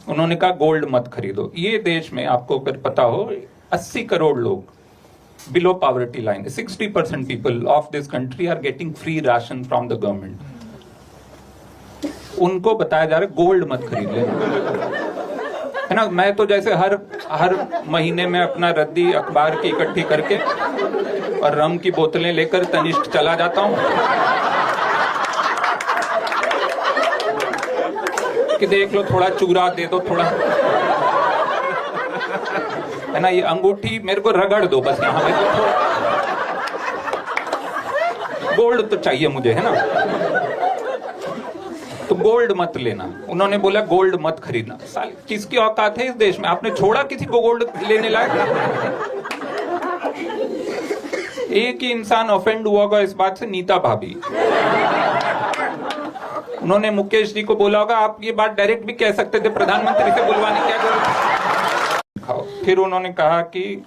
उन्होंने कहा गोल्ड मत खरीदो। ये देश में आपको अगर पता हो 80 करोड़ लोग below poverty line, 60% people of this country are getting free ration from the government. उनको बताया जा रहा है गोल्ड मत खरीद ले, है ना। मैं तो जैसे हर महीने में अपना रद्दी अखबार की इकट्ठी करके और रम की बोतलें लेकर तनिष्क चला जाता हूं कि देख लो थोड़ा चूरा दे दो, थोड़ा, है ना। ये अंगूठी मेरे को रगड़ दो बस, यहाँ मेरे को गोल्ड तो चाहिए मुझे, है ना। तो गोल्ड मत लेना। उन्होंने बोला गोल्ड मत खरीदना। साल किसकी औकात है इस देश में? आपने छोड़ा किसी को गोल्ड लेने लायक? एक ही इंसान ऑफेंड हुआ होगा इस बात से, नीता भाभी। उन्होंने मुकेश जी को बोला होगा आप ये बात डायरेक्ट भी कह सकते थे, प्रधानमंत्री से बुलवाने की क्या जरूरत। फिर उन्होंने कहा कि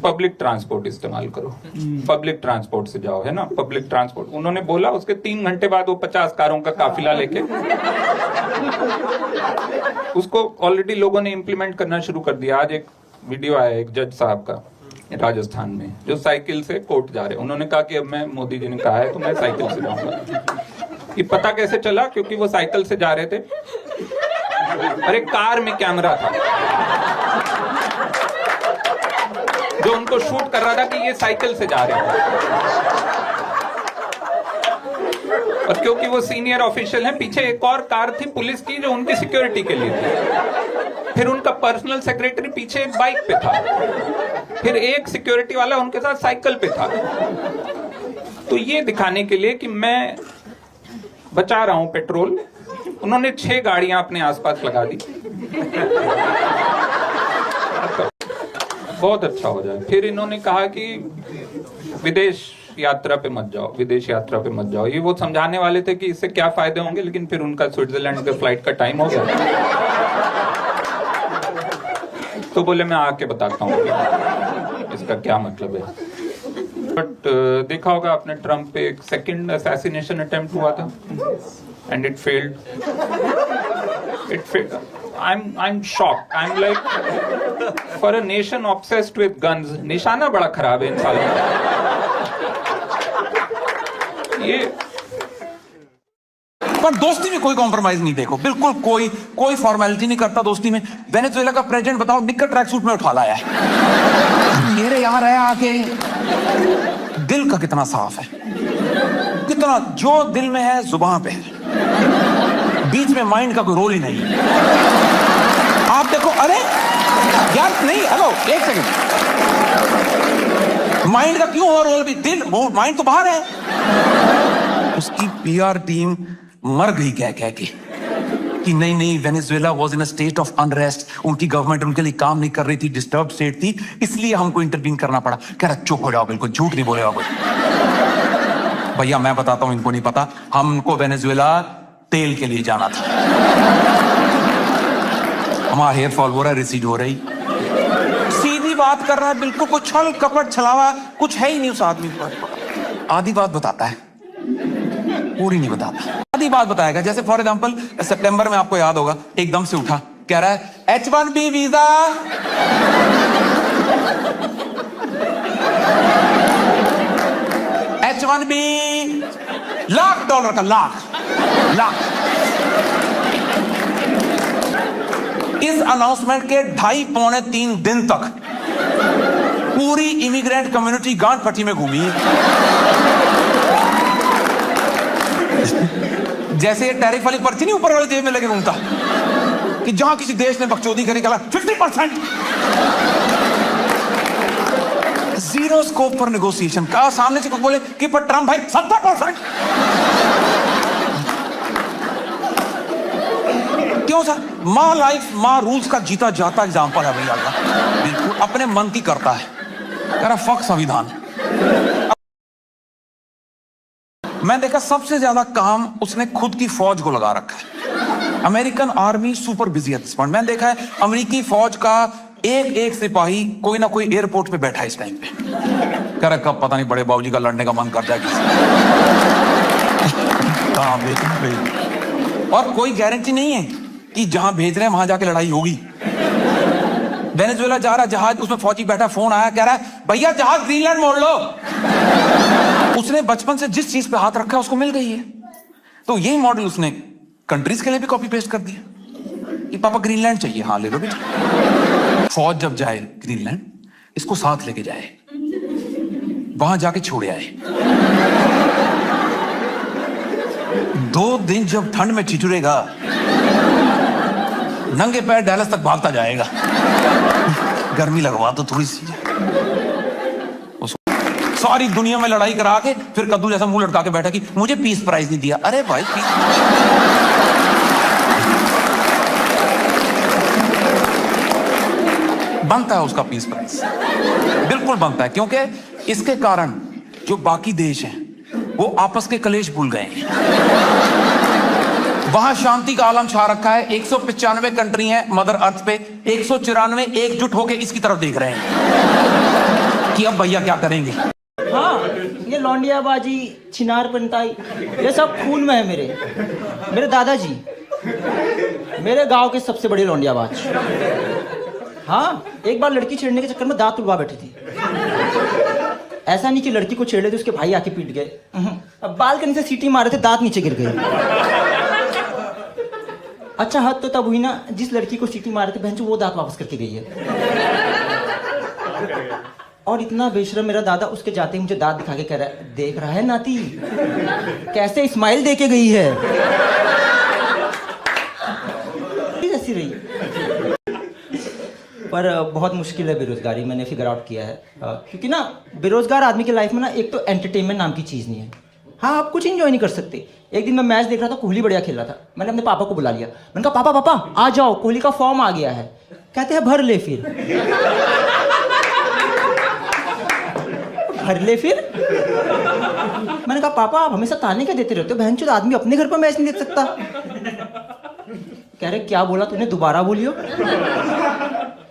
पब्लिक ट्रांसपोर्ट इस्तेमाल करो, पब्लिक ट्रांसपोर्ट से जाओ, है ना, पब्लिक ट्रांसपोर्ट। उन्होंने बोला, उसके 3 घंटे बाद वो 50 कारों का काफिला लेके उसको ऑलरेडी लोगों ने इंप्लीमेंट करना शुरू कर दिया। आज एक वीडियो आया एक जज साहब का राजस्थान में, जो साइकिल से कोर्ट जा रहे। उन्होंने कहा कि अब मैं, मोदी जी ने कहा है तो मैं साइकिल से जाऊंगा। ये पता कैसे चला? क्योंकि वो साइकिल से जा रहे थे और एक कार में कैमरा था जो उनको शूट कर रहा था कि ये साइकिल से जा रहे हैं। और क्योंकि वो सीनियर ऑफिशियल हैं, पीछे एक और कार थी पुलिस की जो उनकी सिक्योरिटी के लिए थी। फिर उनका पर्सनल सेक्रेटरी पीछे एक बाइक पे था, फिर एक सिक्योरिटी वाला उनके साथ साइकिल पे था। तो ये दिखाने के लिए कि मैं बचा रहा हूं पेट्रोल, उन्होंने 6 गाड़ियां अपने आसपास लगा दी। बहुत अच्छा हो जाए। फिर इन्होंने कहा कि विदेश यात्रा पे मत जाओ, विदेश यात्रा पे मत जाओ। ये वो समझाने वाले थे कि इससे क्या फायदे होंगे, लेकिन फिर उनका स्विट्जरलैंड के फ्लाइट का टाइम हो गया तो बोले मैं आके बताता हूँ इसका क्या मतलब है। बट देखा होगा आपने, ट्रम्प पे एक सेकंड असैसिनेशन अटेम्प्ट हुआ था and it failed. I'm shocked. I'm like, for a nation obsessed with guns, निशाना बड़ा खराब है इन सालों में। ये पर दोस्ती में कोई कॉम्प्रोमाइज नहीं, देखो बिल्कुल कोई फॉर्मेलिटी नहीं करता दोस्ती में। वेनेजुएला का प्रेसिडेंट बताओ निक्कर ट्रैक सूट में उठा लाया है। मेरे यहाँ रहा आके, दिल का कितना साफ है, कितना जो दिल में है जुबान पे है, बीच में माइंड का कोई रोल ही नहीं। आप देखो, अरे यार नहीं, हेलो एक सेकंड, माइंड का क्यों रोल भी? दिल, वो माइंड तो बाहर है। उसकी पीआर टीम मर गई कह के कि नहीं Venezuela was in a state of unrest, उनकी गवर्नमेंट उनके लिए काम नहीं कर रही थी, डिस्टर्ब स्टेट थी, इसलिए हमको इंटरवीन करना पड़ा। कह रहा चुप हो जाओ, बिल्कुल झूठ नहीं बोलेगा कोई। भैया मैं बताता हूं, इनको नहीं पता, हमको वेनेजुएला तेल के लिए जाना था। हमारा हेयर फॉल हो रहा है, रिसीड हो रही, सीधी बात कर रहा है, बिल्कुल कोई छल कपट छलावा कुछ है ही नहीं उस आदमी पर। आधी बात बताता है, पूरी नहीं बताता। आधी बात बताएगा। जैसे फॉर एग्जांपल सितंबर में आपको याद होगा, एकदम से उठा, कह रहा है H1B वीजा, H1B $1,00,000 का, लाख। इस अनाउंसमेंट के 2.5-3 दिन तक पूरी इमिग्रेंट कम्युनिटी गांठ पट्टी में घूमी है। जैसे ये टैरिफ वाली पर्ची नहीं ऊपर वाली जेब में लगे घूमता, कि जहां किसी देश ने बकचोदी करी, कहा 50%, जीरो स्कोप फॉर नेगोशिएशन। कहा सामने से कुछ बोले कि पर ट्रम्प भाई 70%। क्यों सर? माँ लाइफ माँ रूल्स का जीता जाता एग्जाम्पल है भैया का, बिल्कुल अपने मन की करता है, कह रहा फक संविधान। मैं देखा सबसे ज्यादा काम उसने खुद की फौज को लगा रखा है। अमेरिकन आर्मी सुपर बिजी है दिस पॉइंट। मैंने देखा है अमेरिकी फौज का एक सिपाही कोई ना कोई एयरपोर्ट पे बैठा है इस टाइम पे, कह रहा कब पता नहीं बड़े बाबूजी का लड़ने का मन कर जाए किसी। और कोई गारंटी नहीं है कि जहां भेज रहे हैं वहां जाके लड़ाई होगी। वेनेजुएला जा रहा जहाज, उसमें फौजी बैठा, फोन आया, कह रहा है भैया जहाज ग्रीनलैंड मोड़ लो। उसने बचपन से जिस चीज पे हाथ रखा उसको मिल गई है। तो यही मॉडल उसने कंट्रीज के लिए भी कॉपी पेस्ट कर दिया कि पापा ग्रीनलैंड चाहिए, हाँ ले लो बेटा। फौज जब जाए ग्रीनलैंड, इसको साथ लेके जाए, वहां जाके छोड़े आए। 2 दिन जब ठंड में ठिठुरेगा, नंगे पैर डैलस तक भागता जाएगा। गर्मी लगवा तो थोड़ी सी, सारी दुनिया में लड़ाई करा के फिर कद्दू जैसा मुंह लटका के बैठा कि मुझे पीस प्राइज नहीं दिया। अरे भाई पीस बनता है, उसका पीस प्राइज बिल्कुल बनता है, क्योंकि इसके कारण जो बाकी देश हैं वो आपस के कलेश भूल गए हैं। वहां शांति का आलम छा रखा है। 195 कंट्री हैं मदर अर्थ पे, 194 एकजुट होकर इसकी तरफ देख रहे हैं कि अब भैया क्या करेंगे। हाँ, ये लौंडियाबाजी, छिनार पंताई, ये सब खून में है मेरे दादाजी मेरे गांव के सबसे बड़े लौंडियाबाज। हाँ, एक बार लड़की छेड़ने के चक्कर में दांत तुड़वा बैठी थी। ऐसा नहीं कि लड़की को छेड़ लेते उसके भाई आके पीट गए, अब बालकनी से सीटी मारे थे, दांत नीचे गिर गए। अच्छा हद तो तब हुई ना जिस लड़की को सीटी मारे थे बहन वो दांत वापस करके गई है। और इतना बेशरम मेरा दादा, उसके जाते ही मुझे दांत दिखा के कह रहा है, देख रहा है नाती कैसे स्माइल दे के गई है। ऐसी रही। पर बहुत मुश्किल है बेरोजगारी, मैंने फिगर आउट किया है। क्योंकि ना बेरोजगार आदमी की लाइफ में ना एक तो एंटरटेनमेंट नाम की चीज़ नहीं है। हाँ, आप कुछ इंजॉय नहीं कर सकते। एक दिन मैं मैच देख रहा था, कोहली बढ़िया खेल रहा था, मैंने अपने पापा को बुला लिया। मैंने कहा पापा पापा आ जाओ, कोहली का फॉर्म आ गया है। कहते हैं भर ले फिर। भर ले फिर। मैंने कहा पापा आप हमेशा ताने क्या देते रहते हो, बहनचोद आदमी अपने घर पर मैच नहीं देख सकता। कह रहे क्या बोला तूने, दोबारा बोलियो।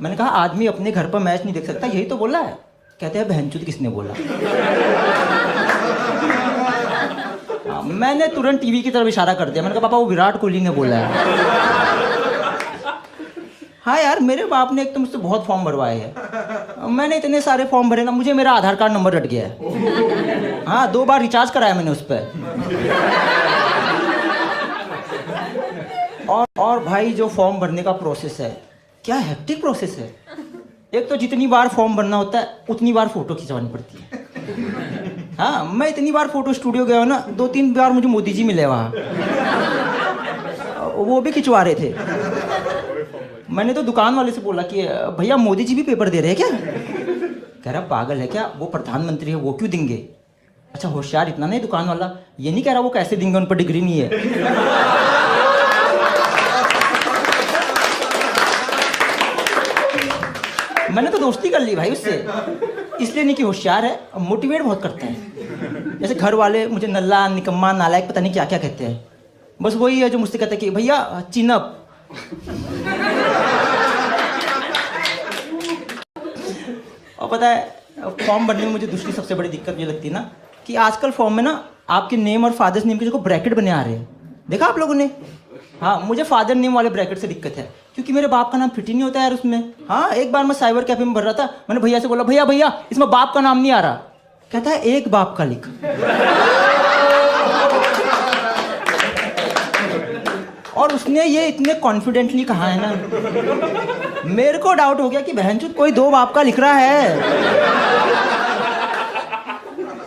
मैंने कहा आदमी अपने घर पर मैच नहीं देख सकता, यही तो बोला है। कहते हैं बहनचोद किसने बोला। मैंने तुरंत टीवी की तरफ इशारा कर दिया। मैंने कहा पापा वो विराट कोहली ने बोला है। हाँ यार, मेरे बाप ने एक तो मुझसे बहुत फॉर्म भरवाए हैं। मैंने इतने सारे फॉर्म भरे ना, मुझे मेरा आधार कार्ड नंबर रट गया है। हाँ, 2 बार रिचार्ज कराया मैंने उस पर। और भाई जो फॉर्म भरने का प्रोसेस है, क्या हेक्टिक प्रोसेस है। एक तो जितनी बार फॉर्म भरना होता है उतनी बार फोटो खिंचवानी पड़ती है। हाँ, मैं इतनी बार फोटो स्टूडियो गया हूँ ना, 2-3 बार मुझे मोदी जी मिले वहाँ, वो भी खिंचवा रहे थे। मैंने तो दुकान वाले से बोला कि भैया मोदी जी भी पेपर दे रहे हैं क्या। कह रहा पागल है क्या, वो प्रधानमंत्री है, वो क्यों देंगे। अच्छा होशियार इतना नहीं दुकान वाला, ये नहीं कह रहा वो कैसे देंगे, उन पर डिग्री नहीं है। मैंने तो दोस्ती कर ली भाई उससे, इसलिए नहीं कि होशियार है, मोटिवेट बहुत करते हैं। जैसे घर वाले मुझे नल्ला, निकम्मा, नालायक पता नहीं क्या क्या कहते हैं, बस वही है जो मुझसे कहते हैं कि भैया चिनअप। और पता है फॉर्म भरने में मुझे दूसरी सबसे बड़ी दिक्कत ये लगती है ना कि आजकल फॉर्म में ना आपके नेम और फादर्स नेम के जो ब्रैकेट बने आ रहे हैं, देखा आप लोगों ने। हाँ, मुझे फादर नेम वाले ब्रैकेट से दिक्कत है, क्योंकि मेरे बाप का नाम फिट ही नहीं होता यार उसमें। हाँ, एक बार मैं साइबर कैफे में भर रहा था, मैंने भैया से बोला भैया भैया इसमें बाप का नाम नहीं आ रहा। कहता है एक बाप का लिख। और उसने ये इतने कॉन्फिडेंटली कहा है ना, मेरे को डाउट हो गया कि बहनचोद कोई 2 बाप का लिख रहा है।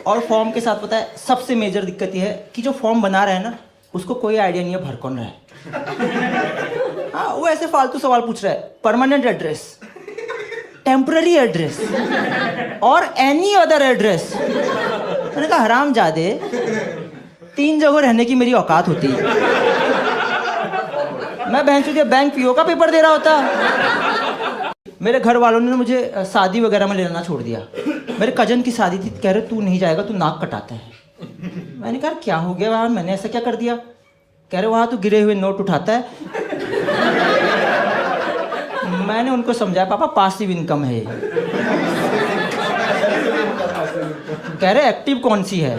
और फॉर्म के साथ पता है सबसे मेजर दिक्कत ये है कि जो फॉर्म बना रहा है ना उसको कोई आइडिया नहीं है भर कौन रहा है। हाँ, वो ऐसे फालतू सवाल पूछ रहा है, परमानेंट एड्रेस, टेम्पररी एड्रेस और एनी अदर एड्रेस। मैंने कहा हरामजादे, 3 जगह रहने की मेरी औकात होती है, मैं बहनचोद बैंक पीओ का पेपर दे रहा होता। मेरे घर वालों ने मुझे शादी वगैरह में लेना छोड़ दिया। मेरे कजन की शादी थी, कह रहे तू नहीं जाएगा, तू नाक कटाता है। मैंने कहा क्या हो गया वहाँ, मैंने ऐसा क्या कर दिया। कह रहे वहाँ तो गिरे हुए नोट उठाता है। मैंने उनको समझाया पापा पासिव इनकम है। कह रहे एक्टिव कौन सी है।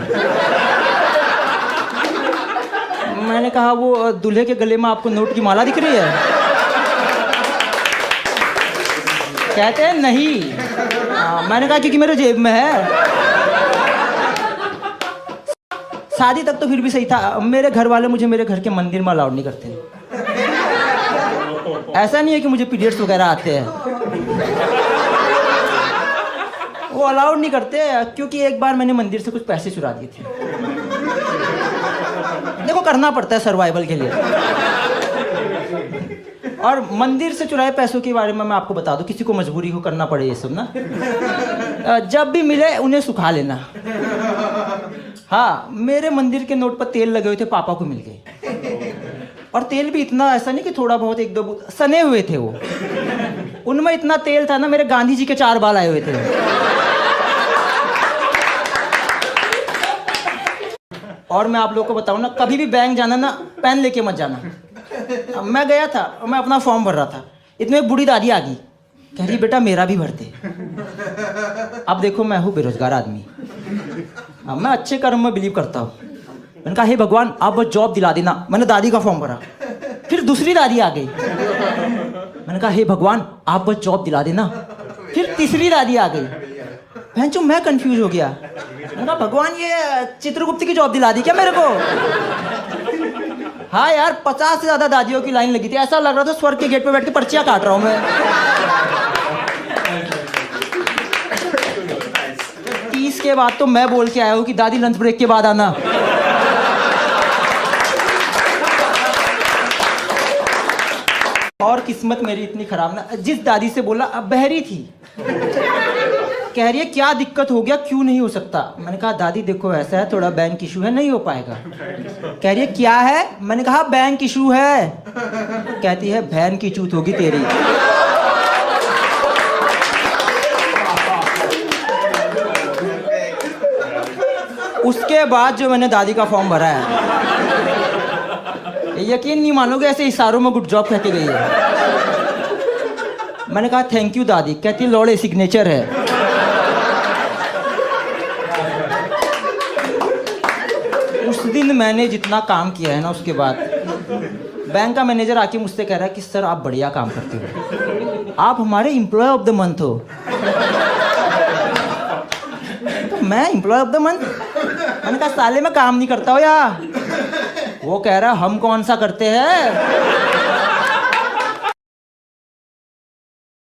मैंने कहा वो दूल्हे के गले में आपको नोट की माला दिख रही है? कहते हैं नहीं। मैंने कहा क्योंकि मेरे जेब में है। शादी तक तो फिर भी सही था। मेरे घर वाले मुझे मेरे घर के मंदिर में अलाउड नहीं करते। ऐसा नहीं है कि मुझे पीरियड्स वगैरह आते हैं, वो अलाउड नहीं करते, क्योंकि एक बार मैंने मंदिर से कुछ पैसे चुरा दिए थे। देखो करना पड़ता है सर्वाइवल के लिए। और मंदिर से चुराए पैसों के बारे में मैं आपको बता दूं, किसी को मजबूरी हो करना पड़े ये सब ना, जब भी मिले उन्हें सुखा लेना। हाँ, मेरे मंदिर के नोट पर तेल लगे हुए थे, पापा को मिल गए। और तेल भी इतना, ऐसा नहीं कि थोड़ा बहुत एक दो बूंद, सने हुए थे वो। उनमें इतना तेल था ना, मेरे गांधी जी के 4 बाल आए हुए थे। और मैं आप लोगों को बताऊं ना, कभी भी बैंक जाना ना, पेन लेके मत जाना। मैं गया था, मैं अपना फॉर्म भर रहा था, इतने एक बूढ़ी दादी आ गई, कह रही बेटा मेरा भी भर दे। अब देखो मैं हूँ बेरोजगार आदमी, मैं अच्छे कर्म में बिलीव करता हूँ। मैंने कहा हे भगवान आप बस जॉब दिला देना। मैंने दादी का फॉर्म भरा, फिर दूसरी दादी आ गई, मैंने कहा हे भगवान आप बस जॉब दिला देना। फिर तीसरी दादी आ गई, भैंचो मैं कंफ्यूज हो गया। मैंने कहा भगवान ये चित्रगुप्त की जॉब दिला दी क्या मेरे को? हाँ यार 50 से ज्यादा दादियों की लाइन लगी थी, ऐसा लग रहा था स्वर्ग के गेट पे बैठ के पर्चियां काट रहा हूं मैं। 30 के बाद तो मैं बोल के आया हूं कि दादी लंच ब्रेक के बाद आना। और किस्मत मेरी इतनी खराब ना, जिस दादी से बोला अब बहरी थी, कह रही है क्या दिक्कत हो गया, क्यों नहीं हो सकता? मैंने कहा दादी देखो ऐसा है, थोड़ा बैंक इशू है, नहीं हो पाएगा। कह रही है क्या है? मैंने कहा बैंक इशू है। कहती है बहन की चूत होगी तेरी। उसके बाद जो मैंने दादी का फॉर्म भरा है, यकीन नहीं मानोगे ऐसे इशारों में गुड जॉब कह के गई है। मैंने कहा थैंक यू दादी। कहती लौड़े सिग्नेचर है। उस दिन मैंने जितना काम किया है ना, उसके बाद बैंक का मैनेजर आके मुझसे कह रहा है कि सर आप बढ़िया काम करते हो, आप हमारे एम्प्लॉय ऑफ द मंथ हो। तो मैं एम्प्लॉय ऑफ द मंथ? मैंने कहा साले मैं काम नहीं करता हो यार। वो कह रहा हम कौन सा करते हैं।